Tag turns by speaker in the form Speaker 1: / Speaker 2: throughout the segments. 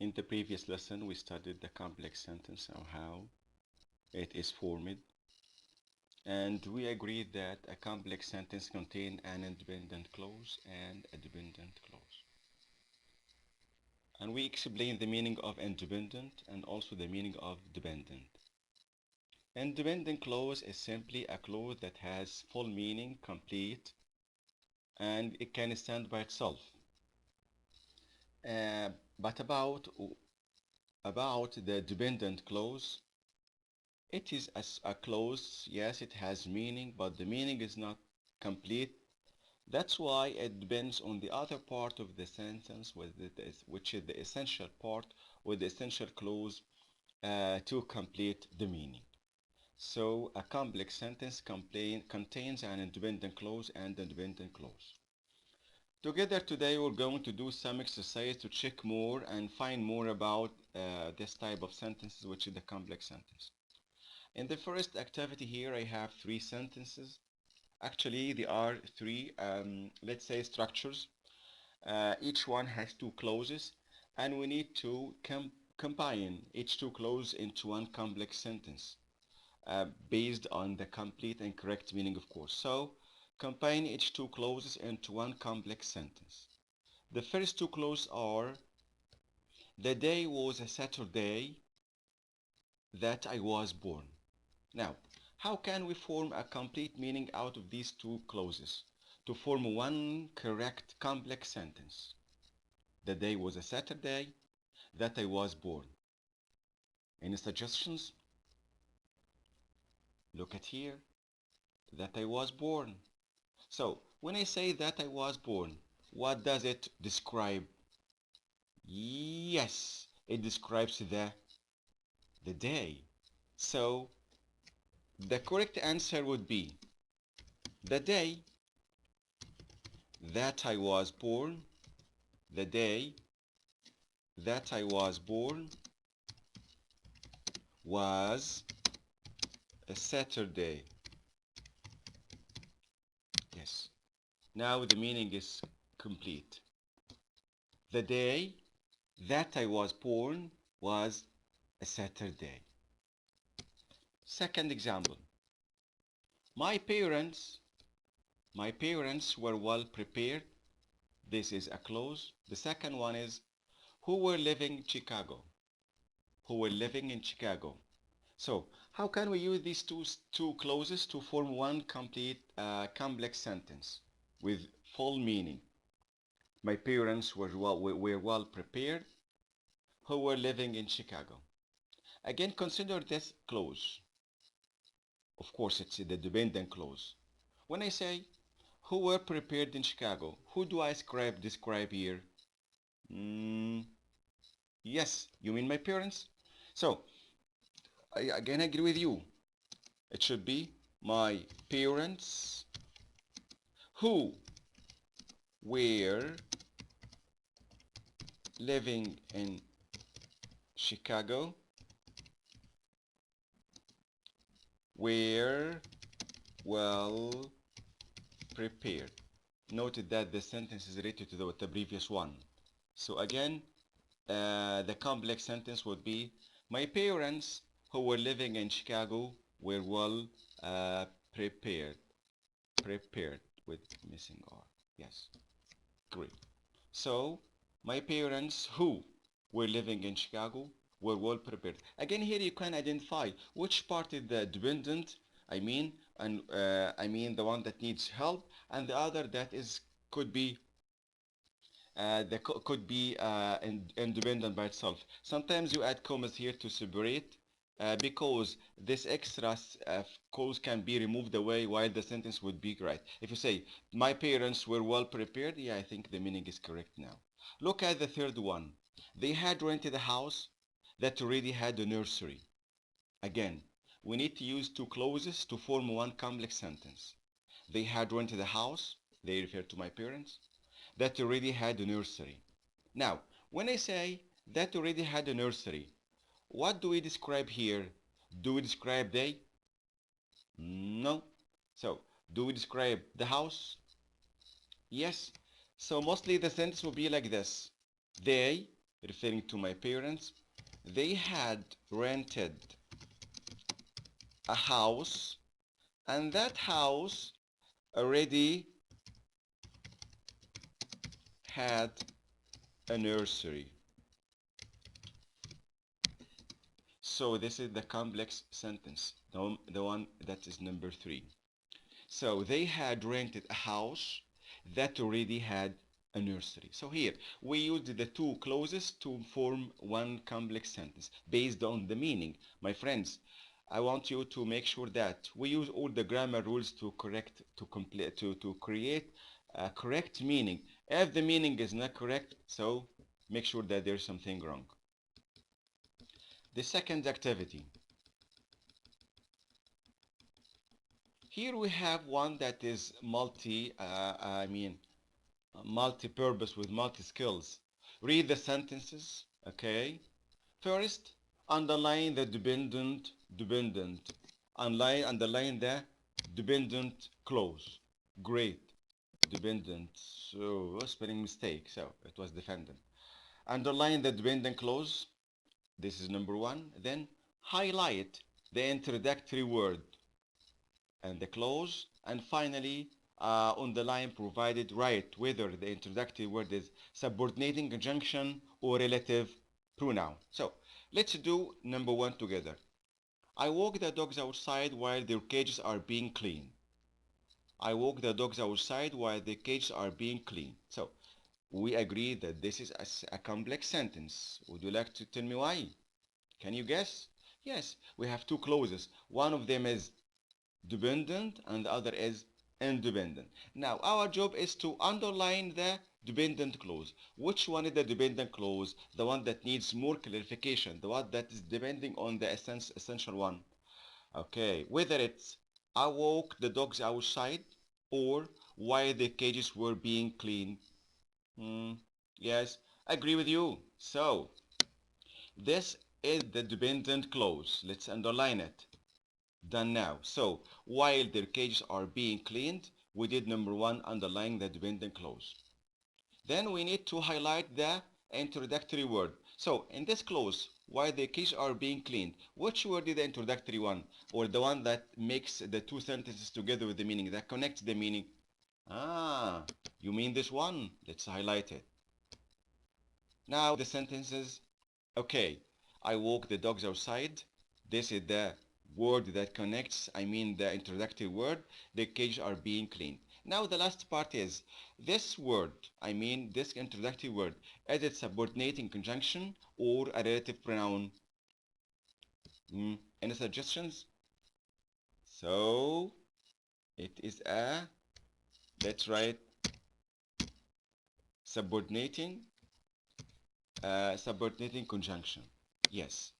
Speaker 1: In the previous lesson, we studied the complex sentence and how it is formed, and we agreed that a complex sentence contains an independent clause and a dependent clause. And we explained the meaning of independent and also the meaning of dependent. Independent clause is simply a clause that has full meaning, complete, and it can stand by itself. But about the dependent clause, it is a clause, yes, it has meaning, but the meaning is not complete. That's why it depends on the other part of the sentence, which is the essential part with the essential clause to complete the meaning. So a complex sentence contains an independent clause and an dependent clause. Together today we're going to do some exercise to check more and find more about this type of sentences, which is the complex sentence. In the first activity here I have three sentences. Actually there are three, let's say, structures. Each one has two clauses and we need to combine each two clauses into one complex sentence based on the complete and correct meaning, of course. So combine each two clauses into one complex sentence. The first two clauses are: the day was a Saturday that I was born. Now, how can we form a complete meaning out of these two clauses to form one correct complex sentence? The day was a Saturday that I was born. Any suggestions? Look at here, that I was born. So when I say that I was born, what does it describe? Yes, it describes the day. So the correct answer would be the day that I was born. The day that I was born was a Saturday. Yes. Now the meaning is complete. The day that I was born was a Saturday. Second example. My parents were well prepared. This is a clause. The second one is who were living in Chicago. Who were living in Chicago. So how can we use these two clauses to form one complete complex sentence with full meaning? My parents were well prepared. Who were living in Chicago. Again, consider this clause. Of course, it's the dependent clause. When I say who were prepared in Chicago, who do I describe here? Yes, you mean my parents? So, I again agree with you. It should be my parents who were living in Chicago were well prepared. Noted that the sentence is related to the previous one. So again, the complex sentence would be my parents who were living in Chicago were well prepared. Prepared with missing R. Yes, great. So my parents who were living in Chicago were well prepared. Again, here you can identify which part is the dependent, I mean the one that needs help, and the other that could be independent by itself. Sometimes you add commas here to separate because this extra clause can be removed away while the sentence would be right. If you say, my parents were well prepared, yeah, I think the meaning is correct now. Look at the third one. They had rented a house that already had a nursery. Again, we need to use two clauses to form one complex sentence. They had rented a house, they refer to my parents, that already had a nursery. Now, when I say that already had a nursery, what do we describe here? Do we describe they? No. So, do we describe the house? Yes. So mostly the sentence will be like this. They referring to my parents, they had rented a house, and that house already had a nursery. So this is the complex sentence, the one that is number 3. So they had rented a house that already had a nursery. So here we used the two clauses to form one complex sentence based on the meaning. My friends, I want you to make sure that we use all the grammar rules to create a correct meaning. If the meaning is not correct, so make sure that there's something wrong. The second activity. Here we have one that is multi-purpose with multi-skills. Read the sentences, okay? First, underline the dependent. Underline the dependent clause. Great. Dependent. So, spelling mistake. So, it was defendant. Underline the dependent clause. This is number 1. Then, highlight the introductory word and the clause. And finally, on the line provided, write whether the introductory word is subordinating conjunction or relative pronoun. So let's do number 1 together. I walk the dogs outside while their cages are being cleaned. I walk the dogs outside while the cages are being cleaned. So we agree that this is a complex sentence. Would you like to tell me why? Can you guess? Yes, we have two clauses. One of them is dependent and the other is independent. Now our job is to underline the dependent clause. Which one is the dependent clause? The one that needs more clarification, the one that is depending on the essential one. Okay, whether it's I walk the dogs outside or while the cages were being cleaned. Yes, I agree with you. So this is the dependent clause. Let's underline it. Done now. So while their cages are being cleaned, we did number 1, underlying the dependent clause. Then we need to highlight the introductory word. So in this clause, while the cages are being cleaned, which word is the introductory one, or the one that makes the two sentences together with the meaning, that connects the meaning? Ah, you mean this one? Let's highlight it. Now the sentences. Okay, I walk the dogs outside. This is the word that connects, the introductory word. The cages are being cleaned. Now the last part is this word, this introductory word, is it subordinating conjunction or a relative pronoun? Any suggestions? So it is that's right, subordinating, subordinating conjunction. Yes,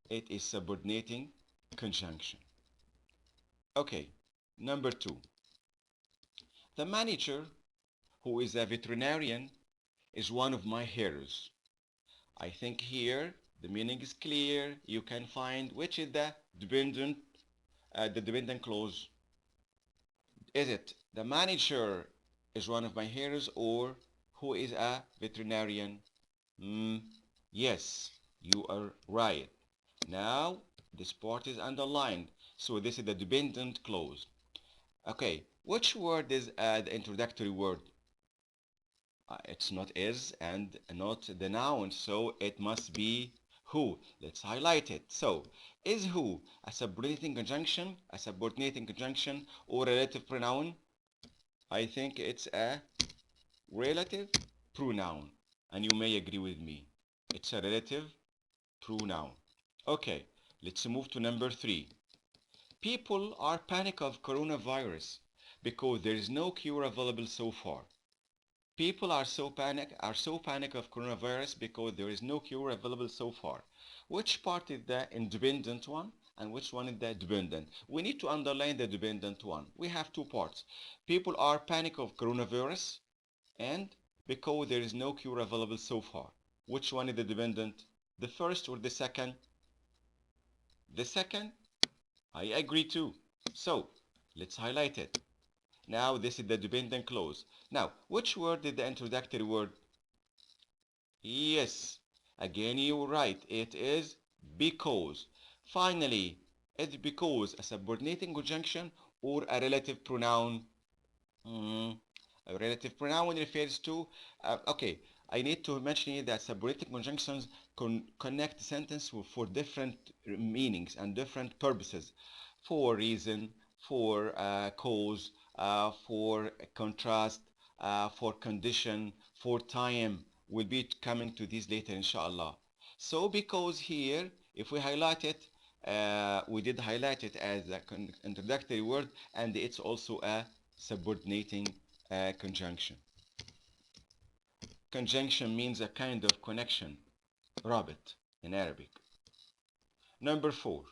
Speaker 1: it is subordinating conjunction. Okay, number 2. The manager, who is a veterinarian, is one of my heroes. I think here the meaning is clear. You can find which is the dependent clause. Is it the manager is one of my heroes or who is a veterinarian? Yes, you are right. Now this part is underlined. So this is the dependent clause. Okay, which word is the introductory word? It's not is and not the noun, so it must be who. Let's highlight it. So, is who a subordinating conjunction, or a relative pronoun? I think it's a relative pronoun, and you may agree with me. It's a relative pronoun. Okay, let's move to number 3. People are panic of coronavirus because there is no cure available so far. People are so panic of coronavirus because there is no cure available so far. Which part is the independent one and which one is the dependent? We need to underline the dependent one. We have two parts. People are panic of coronavirus and because there is no cure available so far. Which one is the dependent? The first or the second? The second? I agree too. So let's highlight it. Now this is the dependent clause. Now, which word is the introductory word? Yes, Again, you're right. It is because. Finally, is because a subordinating conjunction or a relative pronoun? Mm, a relative pronoun refers to, okay, I need to mention here that subordinating conjunctions connect the sentence for different meanings and different purposes. For reason, for cause, for contrast, for condition, for time. We'll be coming to these later, inshallah. So because here, if we highlight it, we did highlight it as an introductory word, and it's also a subordinating conjunction. Conjunction means a kind of connection, رابط in Arabic. Number 4.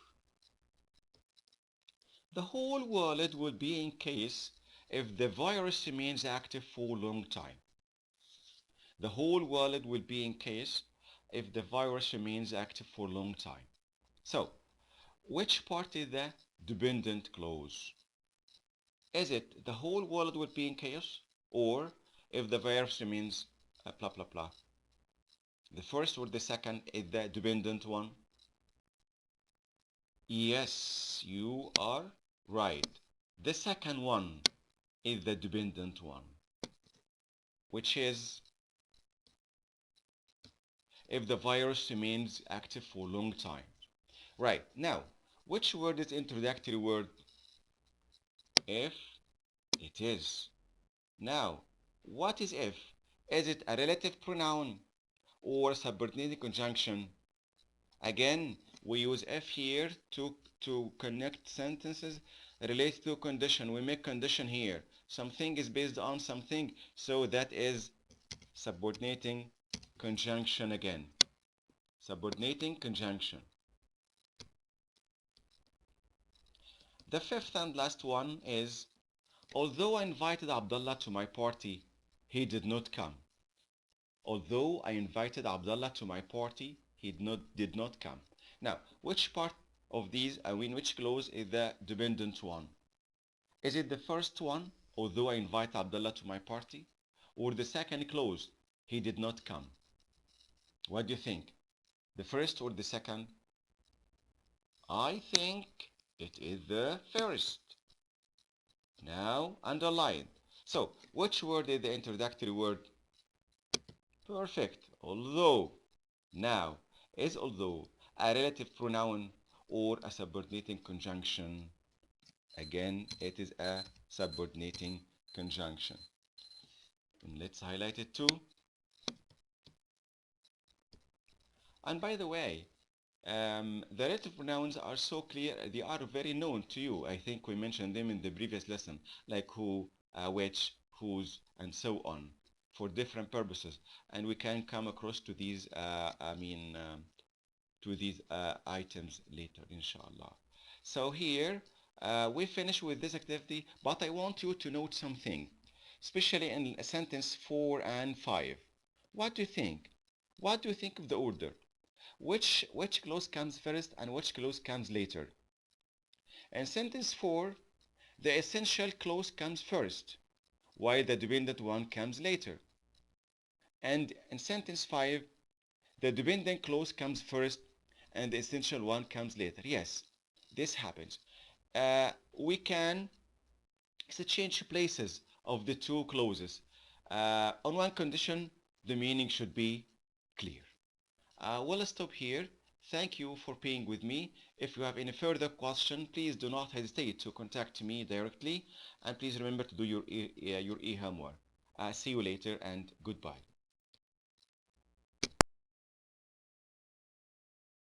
Speaker 1: The whole world will be in case if the virus remains active for a long time. The whole world will be in case if the virus remains active for a long time. So, which part is the dependent clause? Is it the whole world will be in chaos, or if the virus remains blah blah blah? The first or the second is the dependent one? Yes, you are right. The second one is the dependent one, which is if the virus remains active for a long time. Right, now, which word is introductory word? If it is. Now, what is if? Is it a relative pronoun or subordinating conjunction? Again, we use if here to connect sentences related to condition. We make condition here. Something is based on something, so that is subordinating conjunction again. Subordinating conjunction. The fifth and last one is, although I invited Abdullah to my party, he did not come. Although I invited Abdullah to my party, he did not come. Now, which part of these, which clause is the dependent one? Is it the first one, although I invite Abdullah to my party? Or the second clause, he did not come? What do you think? The first or the second? I think it is the first. Now, underline. So, which word is the introductory word? Perfect. Although. Now, is although a relative pronoun or a subordinating conjunction? Again, it is a subordinating conjunction. And let's highlight it too. And by the way, the relative pronouns are so clear, they are very known to you. I think we mentioned them in the previous lesson, like who, which, whose, and so on, for different purposes. And we can come across to these, items later, inshallah. So here, we finish with this activity, but I want you to note something, especially in sentence 4 and 5. What do you think? What do you think of the order? Which clause comes first and which clause comes later? In sentence 4, the essential clause comes first, while the dependent one comes later. And in sentence 5, the dependent clause comes first and the essential one comes later. Yes, this happens. We can exchange places of the two clauses. On one condition, the meaning should be clear. We'll stop here. Thank you for being with me. If you have any further question, please do not hesitate to contact me directly. And please remember to do your e-homework. See you later and goodbye.